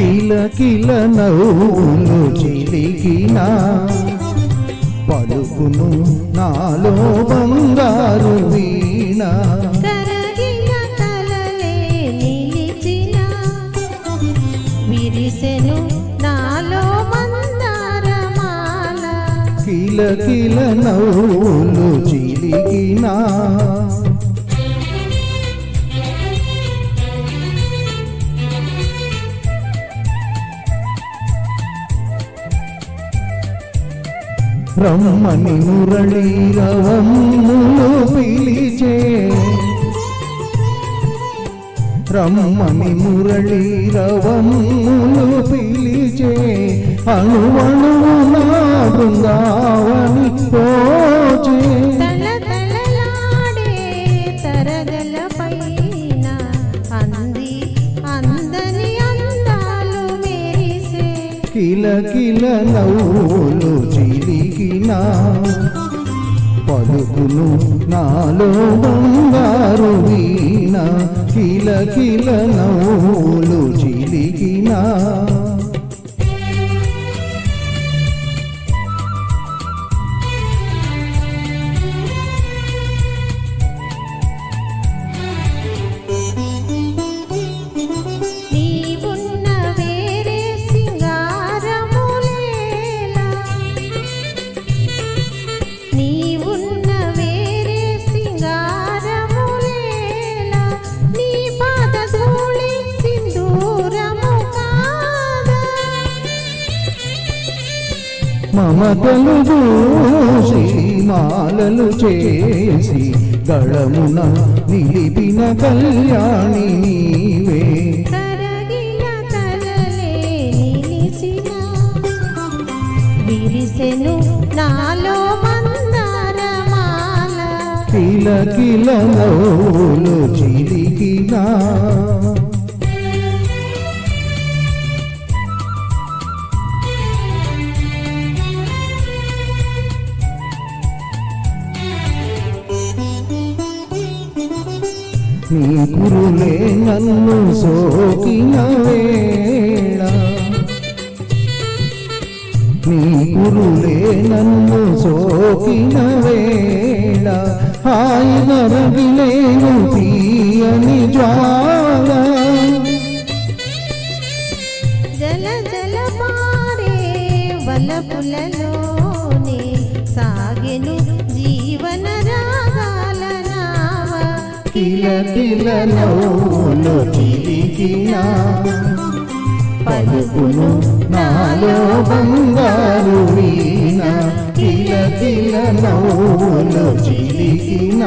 కిలకిల నవ్వులు చిలికిన పలుకును నాలో బంగారు వీణ కరగిన కలలే నిలిచిన విరిసెను నాలో మందారమాల కిలకిల నవ్వులు చిలికిన రమ్మని మురళీరవమ్ములు పిలిచే రమ్మని మురళీరవమ్ములు పిలిచే అణువణువు నా బృందావని పోచే తలతలలాడే తరగల పైన అందని అందాలు మెరిసే కిలకిల నవ్వులు చిలికిన పలుకును నాలో బంగారు వీణ కిలకిల నవ్వులు చిలికిన మమతలు దూసి మాలలు చేసి గళమున నిలిపిన కళ్యాణి నీవే కరగిన కలలే నిలిచిన విరిసెను నాలో మందారమాల కిలకిల నవ్వులు చిలికిన నీ కురులే నన్ను సోకిన వేళ నీ కురులే నన్ను సోకిన వేళ హాయిగా రగిలేను తీయని జ్వాల జల జల పారే వలపులలోనే సాగెను జీవన రాగాల నావ కిలకిల నవ్వులు చిలికిన పలుకును నాలో బంగారు వీణ కిలకిల నవ్వులు చిలికిన